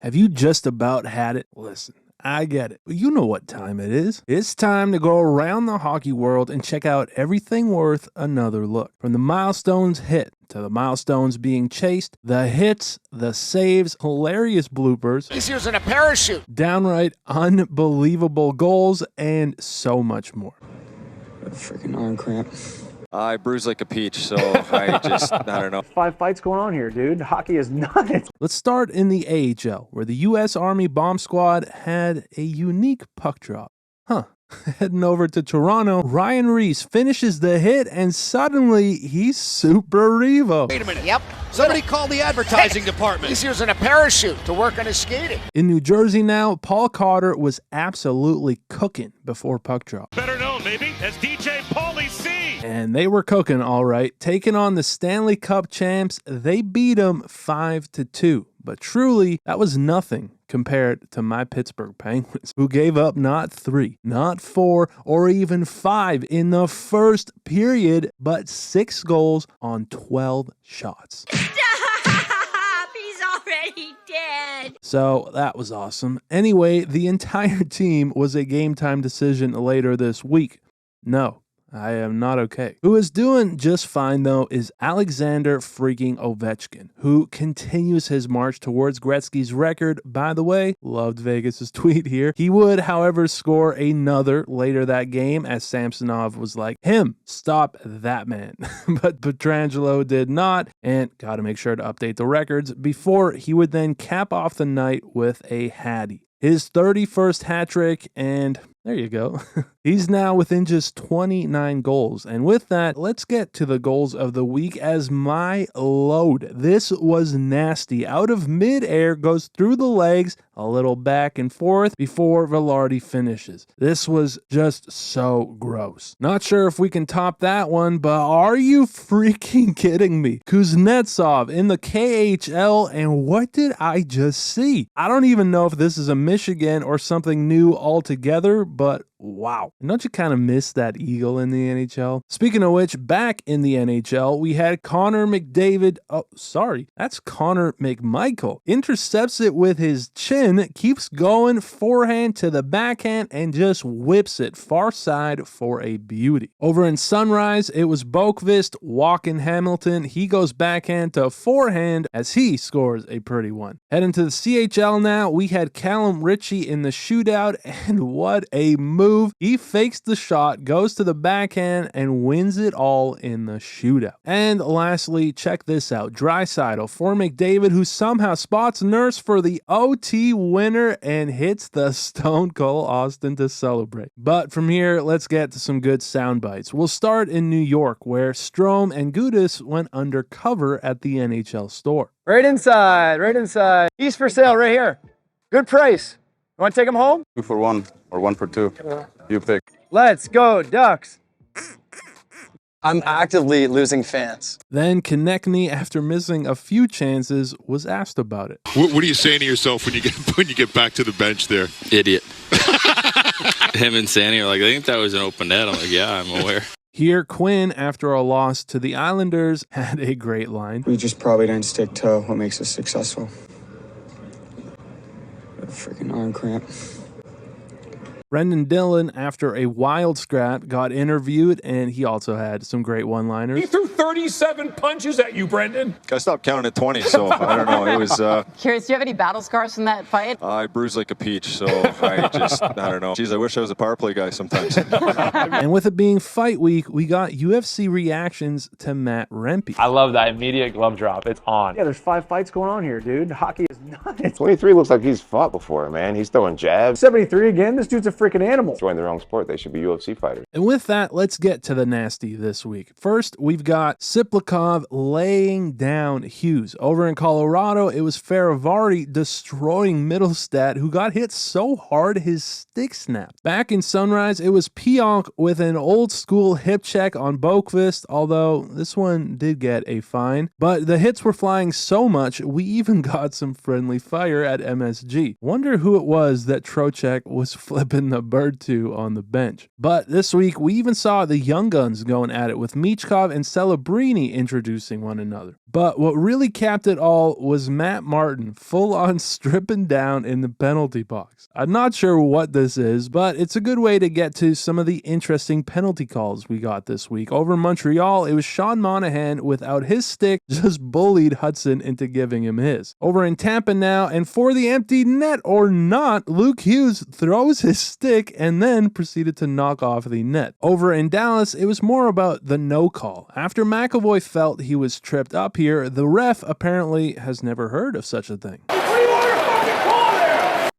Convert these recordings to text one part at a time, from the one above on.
Have you just about had it? Listen, I get it, but you know what time it is. It's time to go around the hockey world and check out everything worth another look. From the Milestones hit to the Milestones being chased, the hits, the saves, hilarious bloopers. He's using a parachute. Downright unbelievable goals, and so much more. A freaking arm cramp. I bruise like a peach, so I don't know. 5 fights going on here, dude. Hockey is nuts. Let's start in the AHL, where the U.S. Army Bomb Squad had a unique puck drop. Heading over to Toronto, Ryan Reaves finishes the hit, and suddenly he's Super Revo. Wait a minute. Yep. Somebody call the advertising department. He's using a parachute to work on his skating. In New Jersey now, Paul Carter was absolutely cooking before puck drop. Better known, maybe, as DJ Paulie C. And they were cooking all right. Taking on the Stanley Cup champs, they beat them 5-2. But truly, that was nothing compared to my Pittsburgh Penguins, who gave up not 3, not 4, or even 5 in the first period, but 6 goals on 12 shots. Stop! He's already dead. So that was awesome. Anyway, the entire team was a game time decision later this week. No, I am not okay. Who is doing just fine, though, is Alexander freaking Ovechkin, who continues his march towards Gretzky's record. By the way, loved Vegas's tweet here. He would, however, score another later that game, as Samsonov was like, stop that man. But Pietrangelo did not, and got to make sure to update the records before he would then cap off the night with a hattie. His 31st hat trick, and there you go. He's now within just 29 goals. And with that, let's get to the goals of the week as my load. This was nasty. Out of midair, goes through the legs, a little back and forth before Velarde finishes. This was just so gross. Not sure if we can top that one, but are you freaking kidding me? Kuznetsov in the KHL, and what did I just see? I don't even know if this is a Michigan or something new altogether, but wow. And don't you kind of miss that eagle in the NHL? Speaking of which, back in the NHL, we had Connor McDavid. Oh, sorry. That's Connor McMichael. Intercepts it with his chin, keeps going forehand to the backhand, and just whips it far side for a beauty. Over in Sunrise, it was Boqvist walking Hamilton. He goes backhand to forehand as he scores a pretty one. Heading to the CHL now, we had Callum Ritchie in the shootout, and what a move. He fakes the shot, goes to the backhand, and wins it all in the shootout. And lastly, check this out. Draisaitl for McDavid, who somehow spots Nurse for the OT winner and hits the Stone Cold Austin to celebrate. But from here, let's get to some good sound bites. We'll start in New York, where Strome and Gudas went undercover at the NHL store. Right inside, right inside. He's for sale right here. Good price. You want to take him home? 2 for 1 or 1 for 2. You pick. Let's go, Ducks. I'm actively losing fans. Then Konechny, after missing a few chances, was asked about it. What are you saying to yourself when you get back to the bench there? Idiot. Him and Sandy are like, I think that was an open net. I'm like, yeah, I'm aware. Here, Quinn, after a loss to the Islanders, had a great line. We just probably didn't stick to what makes us successful. A freaking arm cramp. Brendan Dillon, after a wild scrap, got interviewed, and he also had some great one-liners. He threw 37 punches at you, Brendan. I stopped counting at 20, so I don't know. It was... Curious, do you have any battle scars from that fight? I bruise like a peach, so I don't know. Geez, I wish I was a power play guy sometimes. And with it being fight week, we got UFC reactions to Matt Rempe. I love that immediate glove drop. It's on. Yeah, there's 5 fights going on here, dude. Hockey is nuts. 23 looks like he's fought before, man. He's throwing jabs. 73 again. This dude's a freaking animal. Join the wrong sport. They should be UFC fighters. And with that, let's get to the nasty this week. First, we've got Siplikov laying down Hughes. Over in Colorado, it was Faravarti destroying Middlestat, who got hit so hard his stick snapped. Back in Sunrise, it was Pionk with an old school hip check on Boqvist, although this one did get a fine. But the hits were flying so much, we even got some friendly fire at MSG. Wonder who it was that Trocheck was flipping the bird to on the bench. But this week, we even saw the Young Guns going at it with Michkov and Celebrini introducing one another. But what really capped it all was Matt Martin full-on stripping down in the penalty box. I'm not sure what this is, but it's a good way to get to some of the interesting penalty calls we got this week. Over in Montreal, it was Sean Monahan without his stick just bullied Hudson into giving him his. Over in Tampa now, and for the empty net or not, Luke Hughes throws his stick and then proceeded to knock off the net. Over in Dallas, it was more about the no call. After McAvoy felt he was tripped up here, the ref apparently has never heard of such a thing.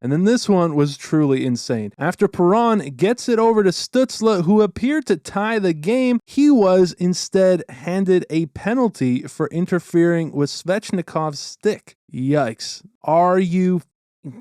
And then this one was truly insane. After Perron gets it over to Stützle, who appeared to tie the game, he was instead handed a penalty for interfering with Svechnikov's stick. Yikes. Are you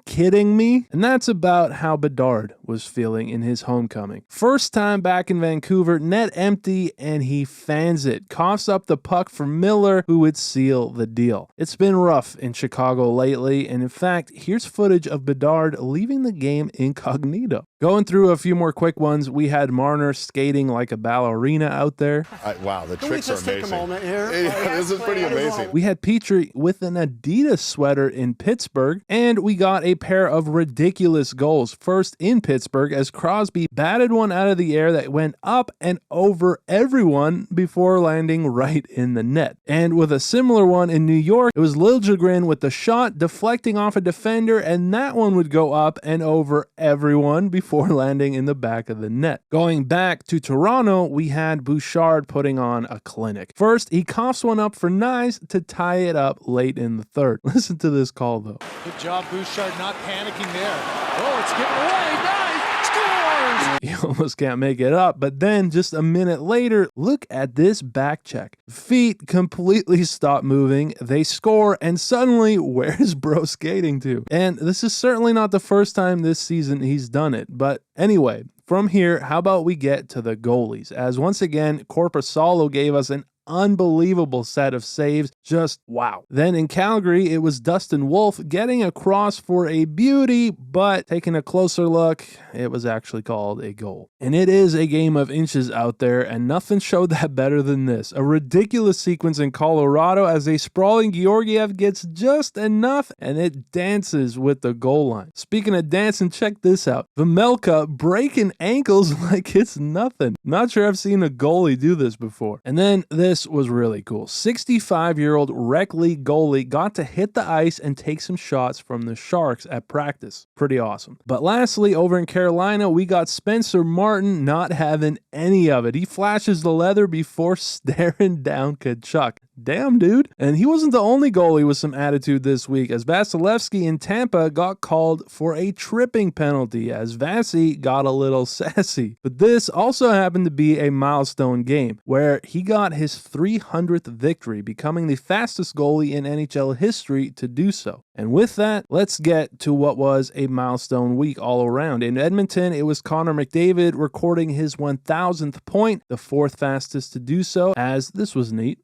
kidding me? And that's about how Bedard was feeling in his homecoming. First time back in Vancouver, net empty, and he fans it. Coughs up the puck for Miller, who would seal the deal. It's been rough in Chicago lately, and in fact, here's footage of Bedard leaving the game incognito. Going through a few more quick ones, we had Marner skating like a ballerina out there. Wow, the tricks are amazing. Take a moment here? This is pretty amazing. We had Petrie with an Adidas sweater in Pittsburgh, and we got a pair of ridiculous goals. First in Pittsburgh, as Crosby batted one out of the air that went up and over everyone before landing right in the net. And with a similar one in New York, it was Liljegren with the shot deflecting off a defender, and that one would go up and over everyone before landing in the back of the net. Going back to Toronto, we had Bouchard putting on a clinic. First, he coughs one up for Nyes to tie it up late in the third. Listen to this call, though. Good job, Bouchard, not panicking there. Oh, it's getting away. Nice. Scores! You almost can't make it up, but then just a minute later, look at this back check. Feet completely stop moving, they score, and suddenly, where's bro skating to? And this is certainly not the first time this season he's done it, but anyway, from here, how about we get to the goalies? As once again, Korpisalo gave us an unbelievable set of saves. Just wow. Then in Calgary, it was Dustin Wolf getting across for a beauty, but taking a closer look, it was actually called a goal. And it is a game of inches out there, and nothing showed that better than this. A ridiculous sequence in Colorado as a sprawling Georgiev gets just enough, and it dances with the goal line. Speaking of dancing, check this out. Vejmelka breaking ankles like it's nothing. Not sure I've seen a goalie do this before. And then this was really cool. 65-year-old rec league goalie got to hit the ice and take some shots from the Sharks at practice. Pretty awesome. But lastly, over in Carolina, we got Spencer Martin not having any of it. He flashes the leather before staring down Tkachuk. Damn, dude. And he wasn't the only goalie with some attitude this week, as Vasilevsky in Tampa got called for a tripping penalty, as Vasi got a little sassy. But this also happened to be a milestone game, where he got his 300th victory, becoming the fastest goalie in NHL history to do so. And with that, let's get to what was a milestone week all around. In Edmonton, it was Connor McDavid recording his 1,000th point, the fourth fastest to do so, as this was neat.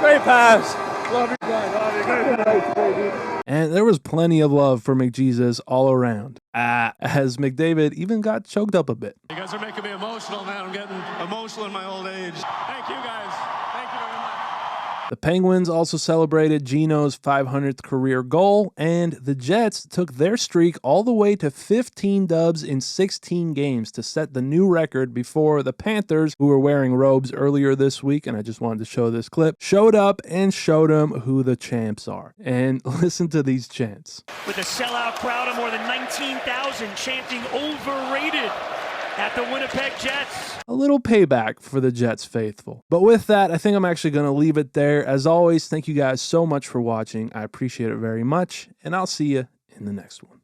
Great pass. Love you guys. Great baby. And there was plenty of love for McJesus all around. As McDavid even got choked up a bit. You guys are making me emotional, man. I'm getting emotional in my old age. Thank you, guys. Thank you very much. The Penguins also celebrated Gino's 500th career goal, and the Jets took their streak all the way to 15 dubs in 16 games to set the new record before the Panthers, who were wearing robes earlier this week, and I just wanted to show this clip, showed up and showed them who the champs are. And listen to these chants. With a sellout crowd of more than 19,000 chanting overrated at the Winnipeg Jets. A little payback for the Jets faithful. But with that, I think I'm actually going to leave it there. As always, thank you guys so much for watching. I appreciate it very much, and I'll see you in the next one.